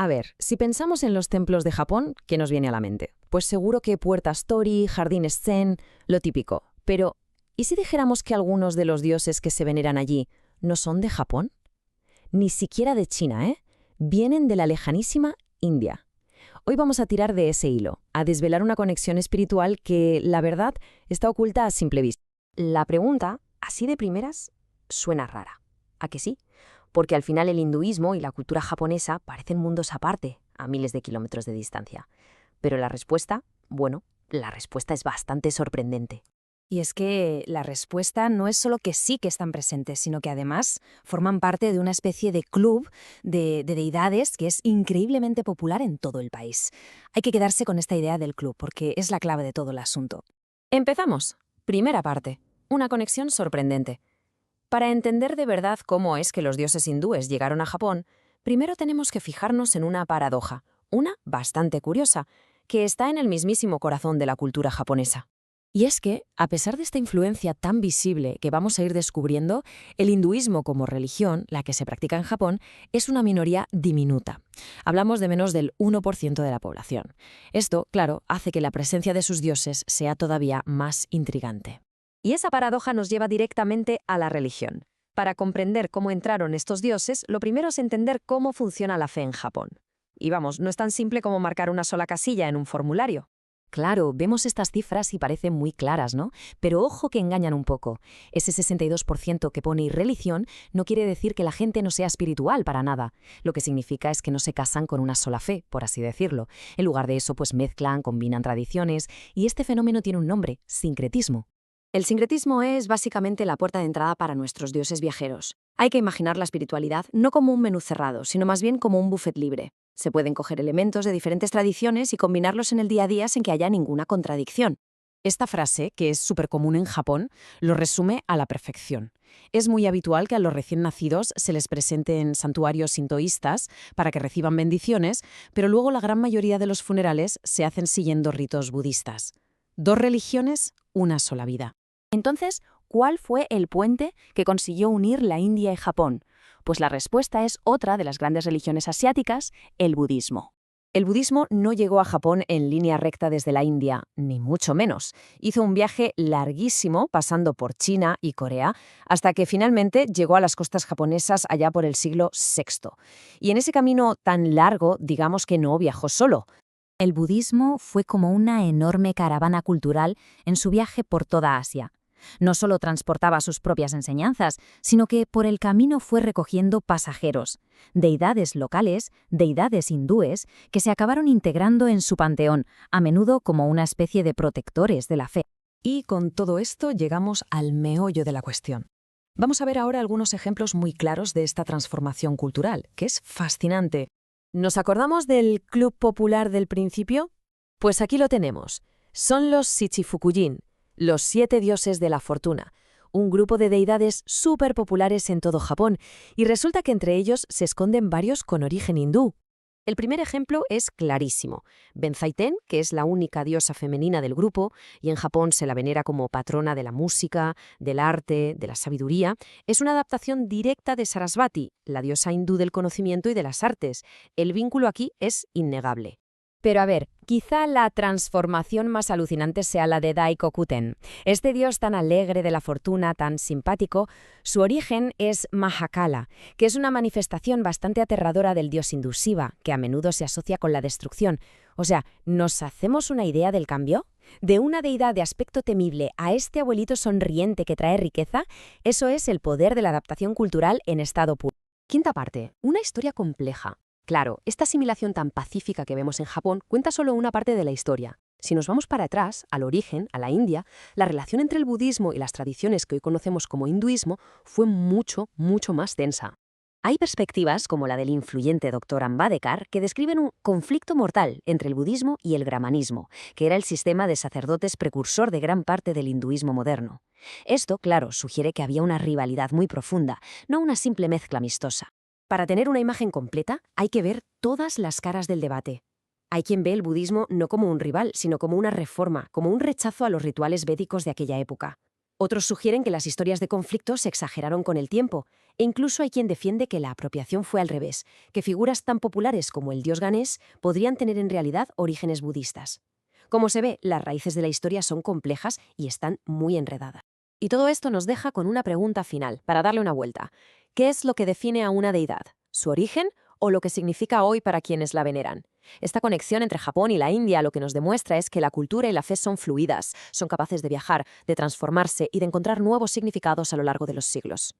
A ver, si pensamos en los templos de Japón, ¿qué nos viene a la mente? Pues seguro que puertas Tori, jardines Zen, lo típico. Pero, ¿y si dijéramos que algunos de los dioses que se veneran allí no son de Japón? Ni siquiera de China, ¿eh? Vienen de la lejanísima India. Hoy vamos a tirar de ese hilo, a desvelar una conexión espiritual que, la verdad, está oculta a simple vista. La pregunta, así de primeras, suena rara. ¿A que sí? Porque al final el hinduismo y la cultura japonesa parecen mundos aparte, a miles de kilómetros de distancia. Pero la respuesta, bueno, la respuesta es bastante sorprendente. Y es que la respuesta no es solo que sí que están presentes, sino que además forman parte de una especie de club de deidades que es increíblemente popular en todo el país. Hay que quedarse con esta idea del club, porque es la clave de todo el asunto. Empezamos. Primera parte. Una conexión sorprendente. Para entender de verdad cómo es que los dioses hindúes llegaron a Japón, primero tenemos que fijarnos en una paradoja, una bastante curiosa, que está en el mismísimo corazón de la cultura japonesa. Y es que, a pesar de esta influencia tan visible que vamos a ir descubriendo, el hinduismo como religión, la que se practica en Japón, es una minoría diminuta. Hablamos de menos del 1% de la población. Esto, claro, hace que la presencia de sus dioses sea todavía más intrigante. Y esa paradoja nos lleva directamente a la religión. Para comprender cómo entraron estos dioses, lo primero es entender cómo funciona la fe en Japón. Y vamos, no es tan simple como marcar una sola casilla en un formulario. Claro, vemos estas cifras y parecen muy claras, ¿no? Pero ojo que engañan un poco. Ese 62% que pone irreligión no quiere decir que la gente no sea espiritual para nada. Lo que significa es que no se casan con una sola fe, por así decirlo. En lugar de eso, pues mezclan, combinan tradiciones, y este fenómeno tiene un nombre: sincretismo. El sincretismo es básicamente la puerta de entrada para nuestros dioses viajeros. Hay que imaginar la espiritualidad no como un menú cerrado, sino más bien como un buffet libre. Se pueden coger elementos de diferentes tradiciones y combinarlos en el día a día sin que haya ninguna contradicción. Esta frase, que es súper común en Japón, lo resume a la perfección. Es muy habitual que a los recién nacidos se les presenten santuarios sintoístas para que reciban bendiciones, pero luego la gran mayoría de los funerales se hacen siguiendo ritos budistas. 2 religiones, una sola vida. Entonces, ¿cuál fue el puente que consiguió unir la India y Japón? Pues la respuesta es otra de las grandes religiones asiáticas, el budismo. El budismo no llegó a Japón en línea recta desde la India, ni mucho menos. Hizo un viaje larguísimo pasando por China y Corea, hasta que finalmente llegó a las costas japonesas allá por el siglo VI. Y en ese camino tan largo, digamos que no viajó solo. El budismo fue como una enorme caravana cultural en su viaje por toda Asia. No solo transportaba sus propias enseñanzas, sino que por el camino fue recogiendo pasajeros, deidades locales, deidades hindúes, que se acabaron integrando en su panteón, a menudo como una especie de protectores de la fe. Y con todo esto llegamos al meollo de la cuestión. Vamos a ver ahora algunos ejemplos muy claros de esta transformación cultural, que es fascinante. ¿Nos acordamos del club popular del principio? Pues aquí lo tenemos. Son los Shichifukujin, los 7 dioses de la fortuna, un grupo de deidades súper populares en todo Japón, y resulta que entre ellos se esconden varios con origen hindú. El primer ejemplo es clarísimo. Benzaiten, que es la única diosa femenina del grupo, y en Japón se la venera como patrona de la música, del arte, de la sabiduría, es una adaptación directa de Sarasvati, la diosa hindú del conocimiento y de las artes. El vínculo aquí es innegable. Pero a ver, quizá la transformación más alucinante sea la de Daikokuten. Este dios tan alegre de la fortuna, tan simpático, su origen es Mahakala, que es una manifestación bastante aterradora del dios hindú Shiva, que a menudo se asocia con la destrucción. O sea, ¿nos hacemos una idea del cambio? De una deidad de aspecto temible a este abuelito sonriente que trae riqueza, eso es el poder de la adaptación cultural en estado puro. Quinta parte, una historia compleja. Claro, esta asimilación tan pacífica que vemos en Japón cuenta solo una parte de la historia. Si nos vamos para atrás, al origen, a la India, la relación entre el budismo y las tradiciones que hoy conocemos como hinduismo fue mucho, mucho más densa. Hay perspectivas, como la del influyente Dr. Ambedkar, que describen un conflicto mortal entre el budismo y el brahmanismo, que era el sistema de sacerdotes precursor de gran parte del hinduismo moderno. Esto, claro, sugiere que había una rivalidad muy profunda, no una simple mezcla amistosa. Para tener una imagen completa, hay que ver todas las caras del debate. Hay quien ve el budismo no como un rival, sino como una reforma, como un rechazo a los rituales védicos de aquella época. Otros sugieren que las historias de conflicto se exageraron con el tiempo, e incluso hay quien defiende que la apropiación fue al revés, que figuras tan populares como el dios Ganés podrían tener en realidad orígenes budistas. Como se ve, las raíces de la historia son complejas y están muy enredadas. Y todo esto nos deja con una pregunta final, para darle una vuelta. ¿Qué es lo que define a una deidad? ¿Su origen o lo que significa hoy para quienes la veneran? Esta conexión entre Japón y la India lo que nos demuestra es que la cultura y la fe son fluidas, son capaces de viajar, de transformarse y de encontrar nuevos significados a lo largo de los siglos.